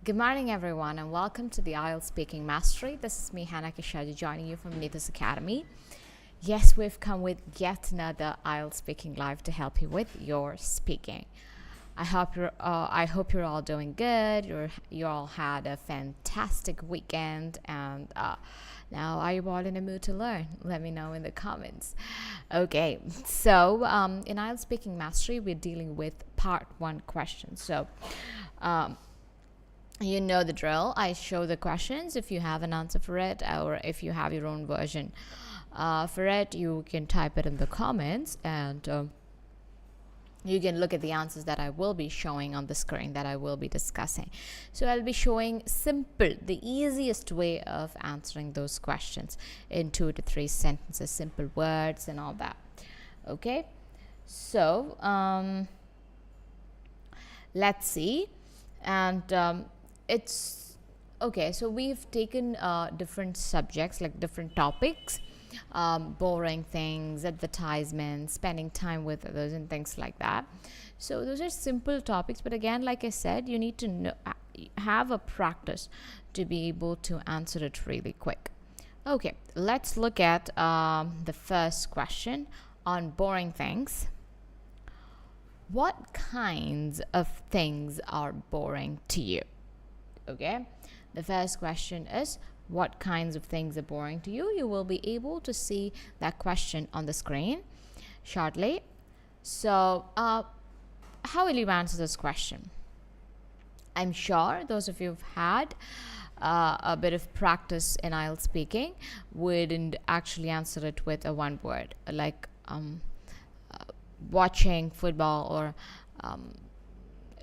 Good morning, everyone, and welcome to the IELTS Speaking Mastery. This is me, 𝐂𝐻𝐸𝐬𝐬 joining you from 𝐒𝐿TS Academy. Yes, we've come with yet another IELTS Speaking Live to help you with your speaking. I hope you're all doing good. You all had a fantastic weekend, and now are you all in a mood to learn? Let me know in the comments. Okay, so in IELTS Speaking Mastery, we're dealing with part 1 questions. So you know the drill. I show the questions. If you have an answer for it, or if you have your own version for it, you can type it in the comments, and you can look at the answers that I will be showing on the screen that I will be discussing. So I'll be showing the easiest way of answering those questions in 2 to 3 sentences, simple words and all that. Okay, so let's see. And it's okay, so we've taken different subjects, like different topics, boring things, advertisements, spending time with others, and things like that. So those are simple topics, but again, like I said, you need to have a practice to be able to answer it really quick. Okay, let's look at the first question on boring things. What kinds of things are boring to you? Okay, the first question is, what kinds of things are boring to you? You will be able to see that question on the screen shortly. So how will you answer this question? I'm sure those of you who've had a bit of practice in IELTS speaking wouldn't actually answer it with a one word, like watching football, or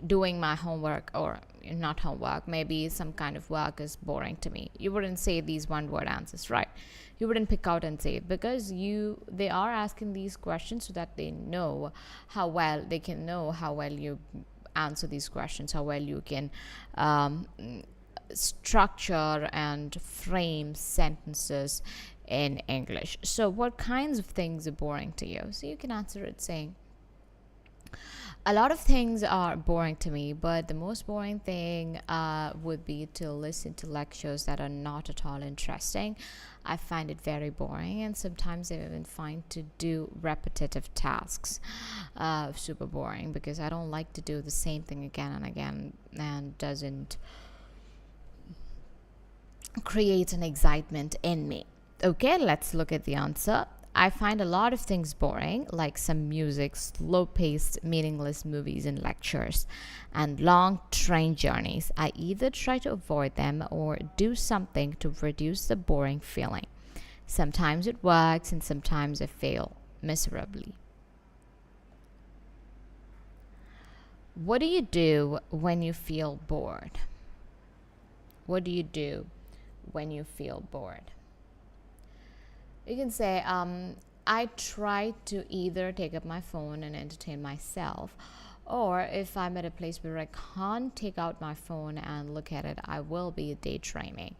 doing my homework, or not homework, maybe some kind of work is boring to me. You wouldn't say these one word answers, right? You wouldn't pick out and say it, because they are asking these questions so that they know how well you answer these questions, how well you can structure and frame sentences in English. So what kinds of things are boring to you? So you can answer it saying, a lot of things are boring to me, but the most boring thing would be to listen to lectures that are not at all interesting. I find it very boring, and sometimes I even find to do repetitive tasks super boring, because I don't like to do the same thing again and again, and doesn't create an excitement in me. Okay, let's look at the answer. I find a lot of things boring, like some music, slow-paced, meaningless movies and lectures, and long train journeys. I either try to avoid them or do something to reduce the boring feeling. Sometimes it works, and sometimes I fail miserably. What do you do when you feel bored? What do you do when you feel bored? You can say, I try to either take up my phone and entertain myself, or if I'm at a place where I can't take out my phone and look at it, I will be daydreaming.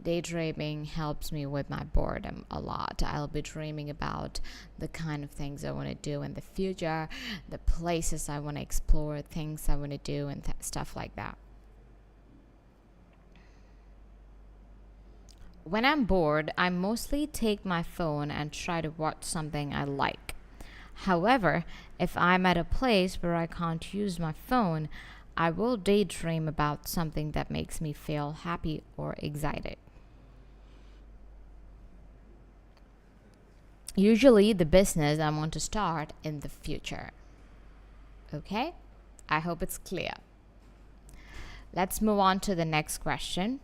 Daydreaming helps me with my boredom a lot. I'll be dreaming about the kind of things I want to do in the future, the places I want to explore, things I want to do, and stuff like that. When I'm bored, I mostly take my phone and try to watch something I like. However, if I'm at a place where I can't use my phone, I will daydream about something that makes me feel happy or excited. Usually the business I want to start in the future. Okay? I hope it's clear. Let's move on to the next question.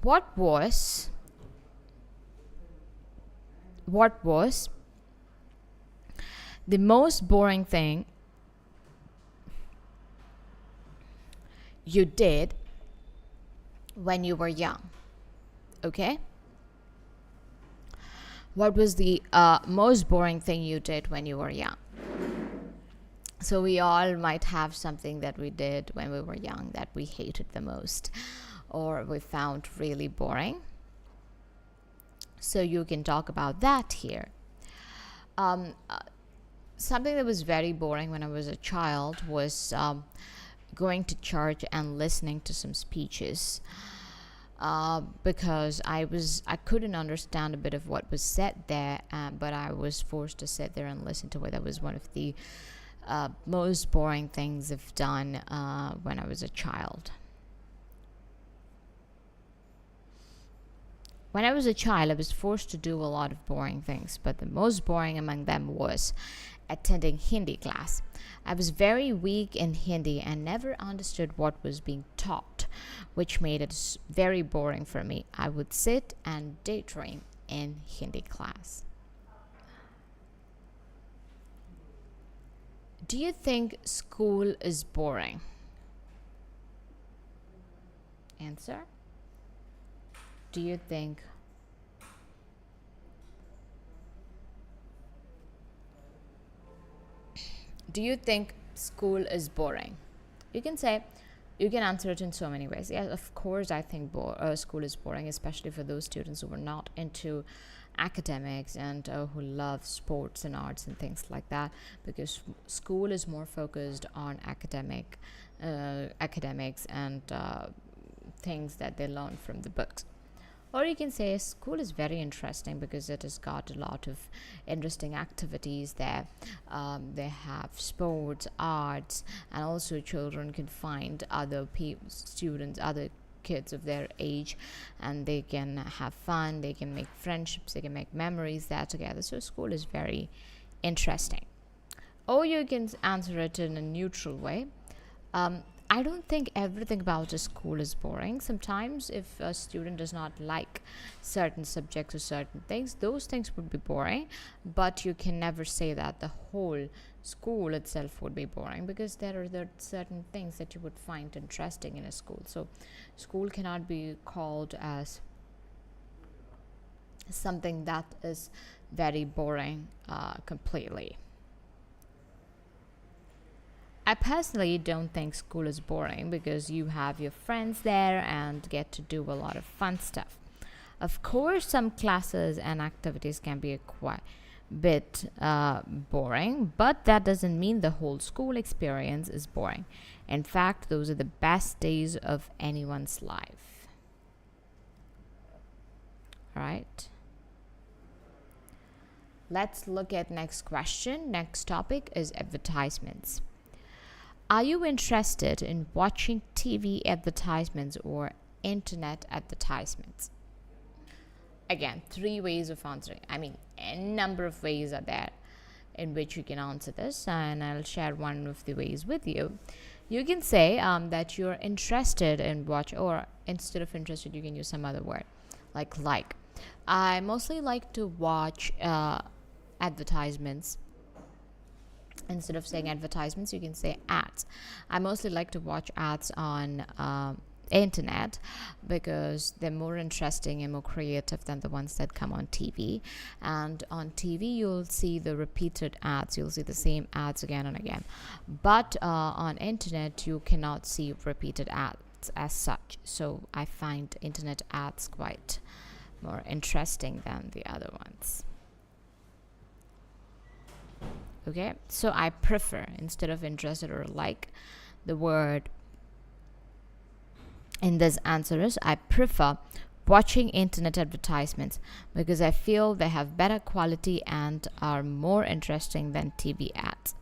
What was the most boring thing you did when you were young? Okay? What was the most boring thing you did when you were young? So we all might have something that we did when we were young that we hated the most, or we found really boring. So you can talk about that here. Something that was very boring when I was a child was going to church and listening to some speeches, because I couldn't understand a bit of what was said there, but I was forced to sit there and listen to it. That was one of the most boring things I've done when I was a child. When I was a child, I was forced to do a lot of boring things, but the most boring among them was attending Hindi class. I was very weak in Hindi and never understood what was being taught, which made it very boring for me. I would sit and daydream in Hindi class. Do you think school is boring? Answer. Do you think school is boring? You can answer it in so many ways. Yes, of course, I think school is boring, especially for those students who are not into academics and who love sports and arts and things like that, because school is more focused on academics and things that they learn from the books. Or you can say school is very interesting because it has got a lot of interesting activities there. They have sports, arts, and also children can find other students, other kids of their age, and they can have fun, they can make friendships, they can make memories there together. So school is very interesting. Or you can answer it in a neutral way. I don't think everything about a school is boring. Sometimes if a student does not like certain subjects or certain things, those things would be boring, but you can never say that the whole school itself would be boring, because there are certain things that you would find interesting in a school. So school cannot be called as something that is very boring completely. I personally don't think school is boring because you have your friends there and get to do a lot of fun stuff. Of course, some classes and activities can be quite bit boring, but that doesn't mean the whole school experience is boring. In fact, those are the best days of anyone's life. All right. Let's look at next question. Next topic is advertisements. Are you interested in watching TV advertisements or internet advertisements? Again, 3 ways of answering. I mean, a number of ways are there in which you can answer this, and I'll share one of the ways with you. You can say that you're interested in watch, or instead of interested, you can use some other word like. I mostly like to watch advertisements. Instead of saying advertisements, you can say ads. I mostly like to watch ads on internet because they're more interesting and more creative than the ones that come on TV. And on TV, you'll see the repeated ads. You'll see the same ads again and again. But on internet, you cannot see repeated ads as such. So I find internet ads quite more interesting than the other ones. Okay, so I prefer, instead of interested or like, the word in this answer is I prefer watching internet advertisements because I feel they have better quality and are more interesting than TV ads.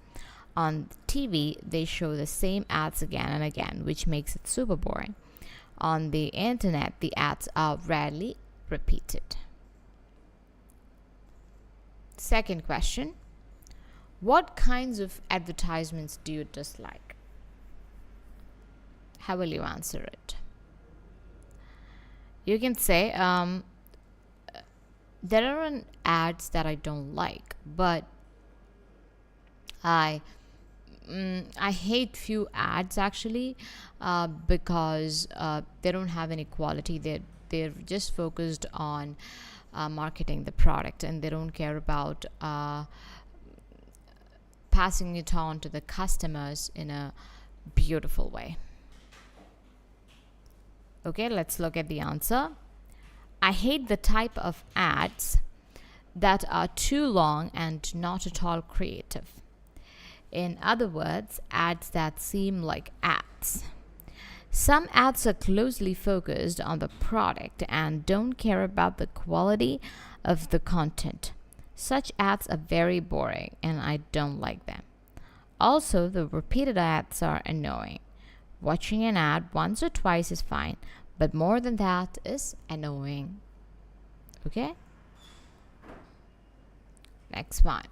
On TV, they show the same ads again and again, which makes it super boring. On the internet, the ads are rarely repeated. Second question. What kinds of advertisements do you dislike? How will you answer it? You can say, there are ads that I don't like, but I hate few ads actually because they don't have any quality. They're just focused on marketing the product, and they don't care about passing it on to the customers in a beautiful way. Okay, let's look at the answer. I hate the type of ads that are too long and not at all creative. In other words, ads that seem like ads. Some ads are closely focused on the product and don't care about the quality of the content. Such ads are very boring and I don't like them. Also, the repeated ads are annoying. Watching an ad once or twice is fine, but more than that is annoying. Okay? Next one.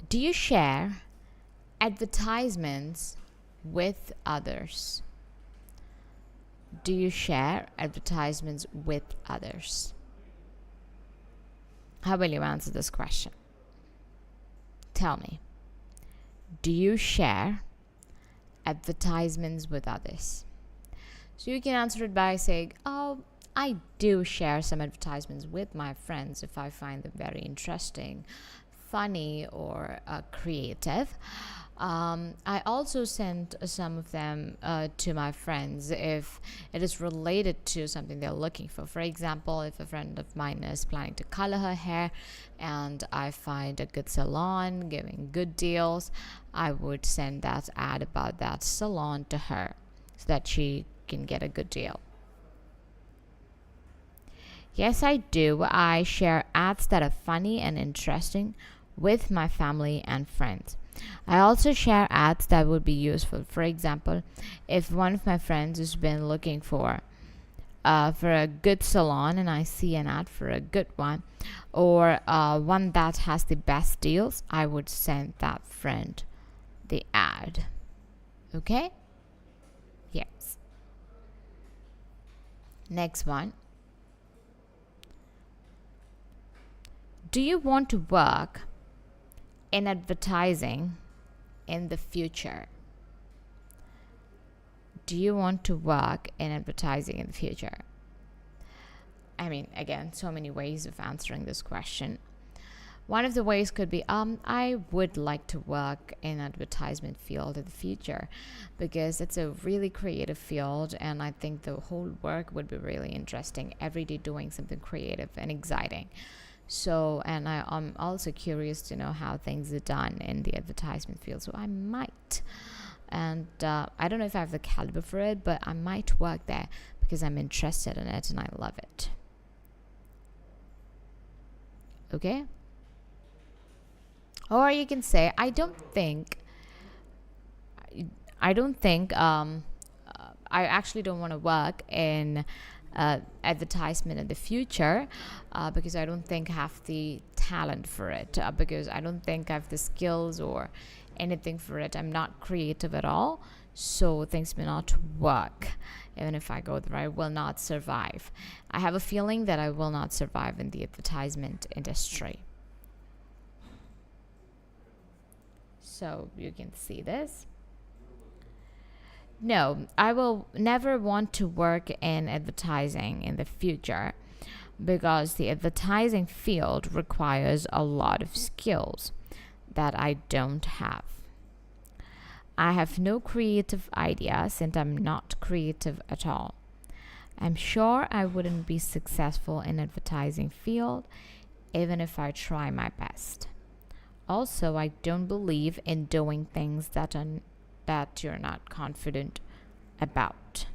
Do you share advertisements with others? Do you share advertisements with others? How will you answer this question? Tell me. Do you share advertisements with others? So you can answer it by saying, oh, I do share some advertisements with my friends if I find them very interesting, funny, or creative. I also send some of them to my friends if it is related to something they're looking for. For example, if a friend of mine is planning to color her hair and I find a good salon giving good deals, I would send that ad about that salon to her so that she can get a good deal. Yes, I do. I share ads that are funny and interesting with my family and friends. I also share ads that would be useful. For example, if one of my friends has been looking for a good salon and I see an ad for a good one, or one that has the best deals, I would send that friend the ad. Okay? Yes. Next one. Do you want to work in advertising in the future? Do you want to work in advertising in the future? I mean, again, so many ways of answering this question. One of the ways could be, I would like to work in advertisement field in the future because it's a really creative field and I think the whole work would be really interesting, every day doing something creative and exciting. So, and I'm also curious to know how things are done in the advertisement field. So I might, and I don't know if I have the caliber for it, but I might work there because I'm interested in it and I love it. Okay? Or you can say, I actually don't want to work in advertisement in the future because I don't think I have the talent for it, because I don't think I have the skills or anything for it. I'm not creative at all, so things may not work. Even if I go there, I will not survive. I have a feeling that I will not survive in the advertisement industry. So you can see this. No, I will never want to work in advertising in the future because the advertising field requires a lot of skills that I don't have. I have no creative ideas and I'm not creative at all. I'm sure I wouldn't be successful in advertising field even if I try my best. Also, I don't believe in doing things that you're not confident about.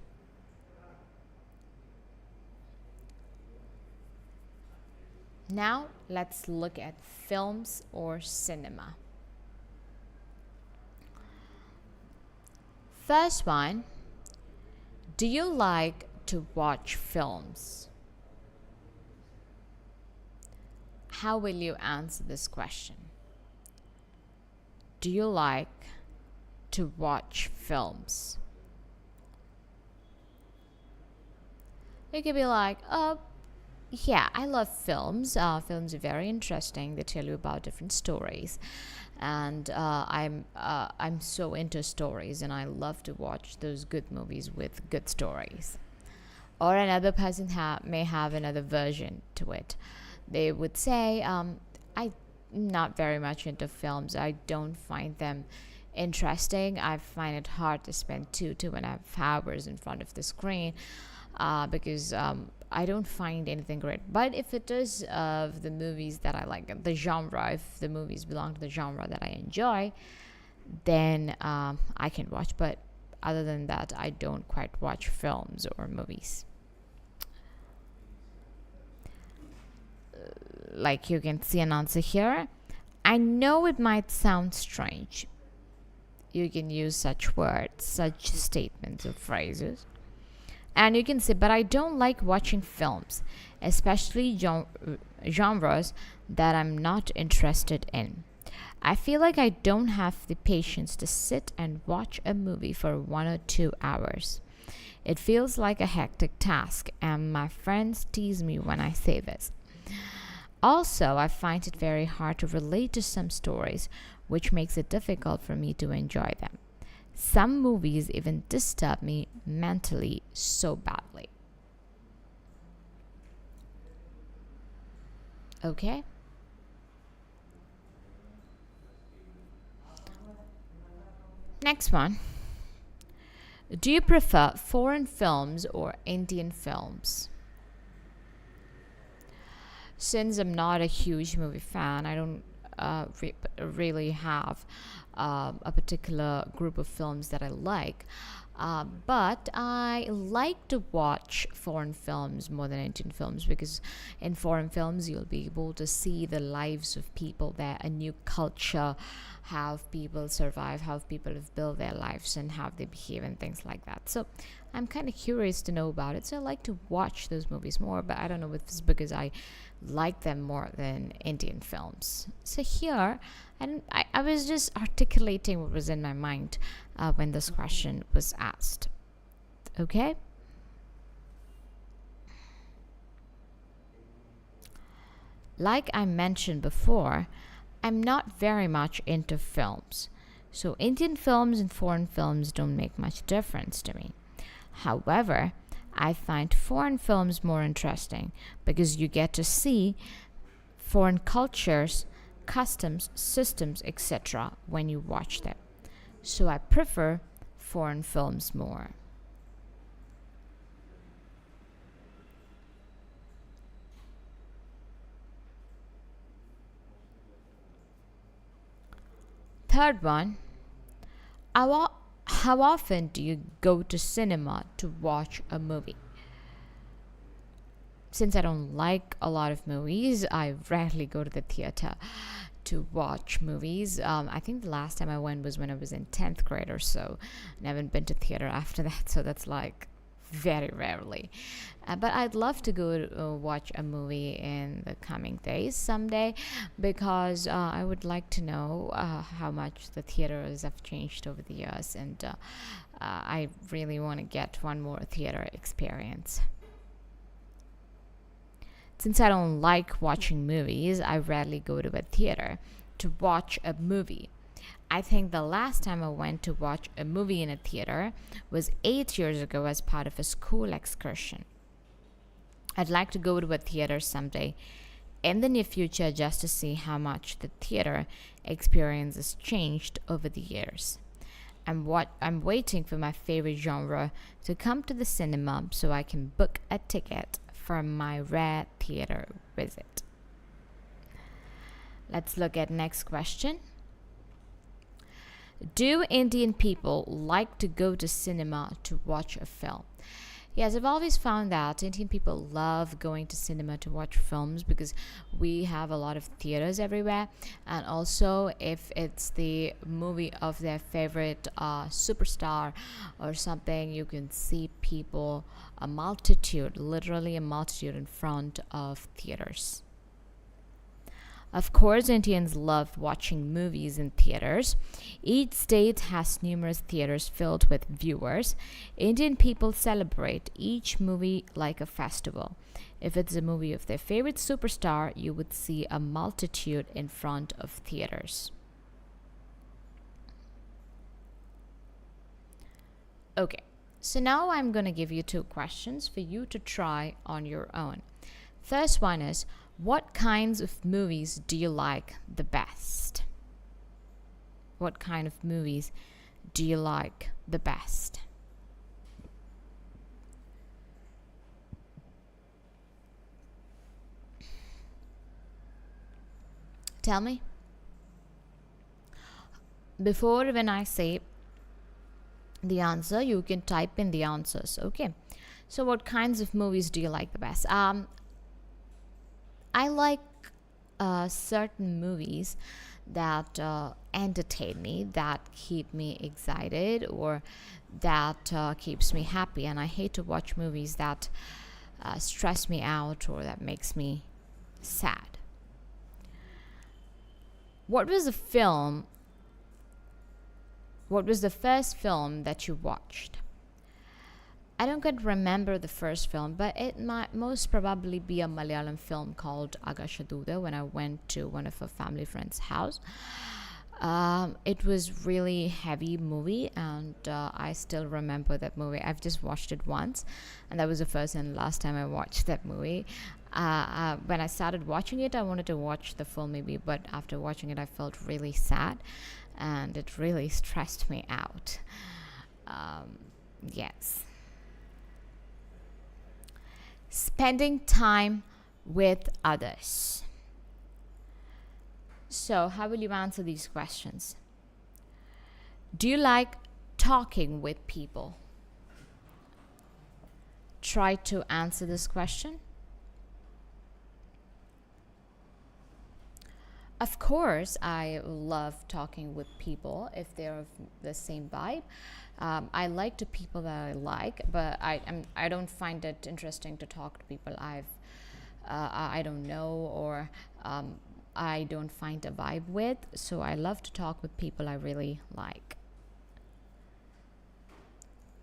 Now, let's look at films or cinema. First one, do you like to watch films? How will you answer this question? Do you like to watch films? You could be like, yeah, I love films. Films are very interesting. They tell you about different stories, and I'm so into stories, and I love to watch those good movies with good stories. Or another person may have another version to it. They would say, I'm not very much into films. I don't find them interesting. I find it hard to spend 2.5 hours in front of the screen because I don't find anything great. But if it is of the movies that I like, the genre, if the movies belong to the genre that I enjoy, then I can watch. But other than that, I don't quite watch films or movies. Like you can see an answer here. I know it might sound strange. You can use such words, such statements or phrases. And you can say, but I don't like watching films, especially genres that I'm not interested in. I feel like I don't have the patience to sit and watch a movie for 1 or 2 hours. It feels like a hectic task, and my friends tease me when I say this. Also, I find it very hard to relate to some stories, which makes it difficult for me to enjoy them. Some movies even disturb me mentally so badly. Okay? Next one. Do you prefer foreign films or Indian films? Since I'm not a huge movie fan, I don't really have a particular group of films that I like. But I like to watch foreign films more than Indian films, because in foreign films you'll be able to see the lives of people there, a new culture, how people survive, how people have built their lives, and how they behave and things like that. So I'm kind of curious to know about it. So I like to watch those movies more, but I don't know if it's because I like them more than Indian films. So here, and I was just articulating what was in my mind when this question was asked. Okay? Like I mentioned before, I'm not very much into films. So Indian films and foreign films don't make much difference to me. However, I find foreign films more interesting because you get to see foreign cultures, customs, systems, etc. when you watch them. So I prefer foreign films more. Third one, how often do you go to cinema to watch a movie? Since I don't like a lot of movies, I rarely go to the theater to watch movies. I think the last time I went was when I was in 10th grade or so. And I haven't been to theater after that, so that's like very rarely. But I'd love to go watch a movie in the coming days someday, because I would like to know how much the theaters have changed over the years, and I really want to get one more theater experience. Since I don't like watching movies, I rarely go to a theater to watch a movie. I think the last time I went to watch a movie in a theater was 8 years ago as part of a school excursion. I'd like to go to a theater someday in the near future just to see how much the theater experience has changed over the years. I'm waiting for my favorite genre to come to the cinema so I can book a ticket for my rare theater visit. Let's look at next question. Do Indian people like to go to cinema to watch a film? Yes, I've always found that Indian people love going to cinema to watch films because we have a lot of theaters everywhere. And also, if it's the movie of their favorite superstar or something, you can see people, a multitude, literally a multitude in front of theaters. Of course, Indians love watching movies in theaters. Each state has numerous theaters filled with viewers. Indian people celebrate each movie like a festival. If it's a movie of their favorite superstar, you would see a multitude in front of theaters. Okay, so now I'm going to give you 2 questions for you to try on your own. First one is, what kinds of movies do you like the best? what kind of movies do you like the best? Tell me. Before, when I say the answer, you can type in the answers. Okay. So what kinds of movies do you like the best? I like certain movies that entertain me, that keep me excited, or that keeps me happy. And I hate to watch movies that stress me out or that makes me sad. What was the first film that you watched? I don't quite remember the first film, but it might most probably be a Malayalam film called 𝐻𝐿𝐴𝐻 when I went to one of a family friend's house. It was really heavy movie, and I still remember that movie. I've just watched it once, and that was the first and last time I watched that movie. When I started watching it, I wanted to watch the full movie, but after watching it, I felt really sad, and it really stressed me out. Yes. Spending time with others. So, how will you answer these questions? Do you like talking with people? Try to answer this question. Of course, I love talking with people if they're of the same vibe. I like to people that I like, but I don't find it interesting to talk to people I don't know, or I don't find a vibe with. So I love to talk with people I really like.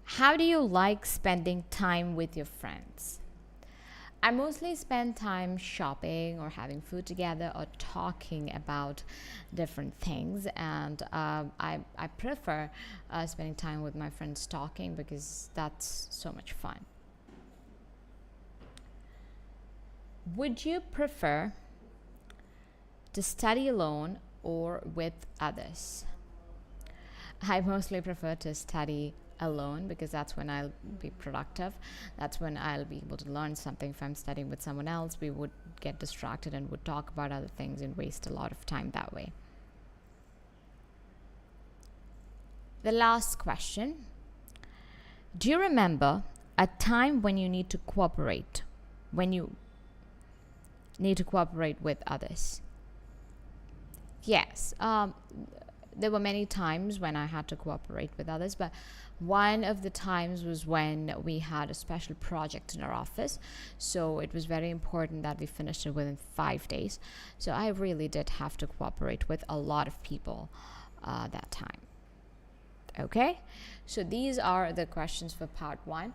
How do you like spending time with your friends? I mostly spend time shopping or having food together or talking about different things, and I prefer spending time with my friends talking because that's so much fun. Would you prefer to study alone or with others? I mostly prefer to study alone because that's when I'll be productive. That's when I'll be able to learn something. If I'm studying with someone else, we would get distracted and would talk about other things and waste a lot of time that way. The last question. Do you remember a time when you need to cooperate? When you need to cooperate with others? Yes. There were many times when I had to cooperate with others, but one of the times was when we had a special project in our office. So it was very important that we finished it within 5 days. So I really did have to cooperate with a lot of people that time. Okay, so these are the questions for part 1.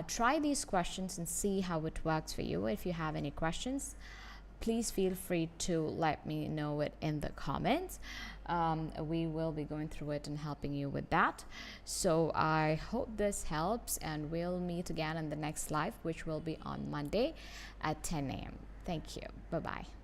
Try these questions and see how it works for you. If you have any questions, please feel free to let me know it in the comments. We will be going through it and helping you with that. So I hope this helps, and we'll meet again in the next live, which will be on Monday at 10 a.m. Thank you. Bye-bye.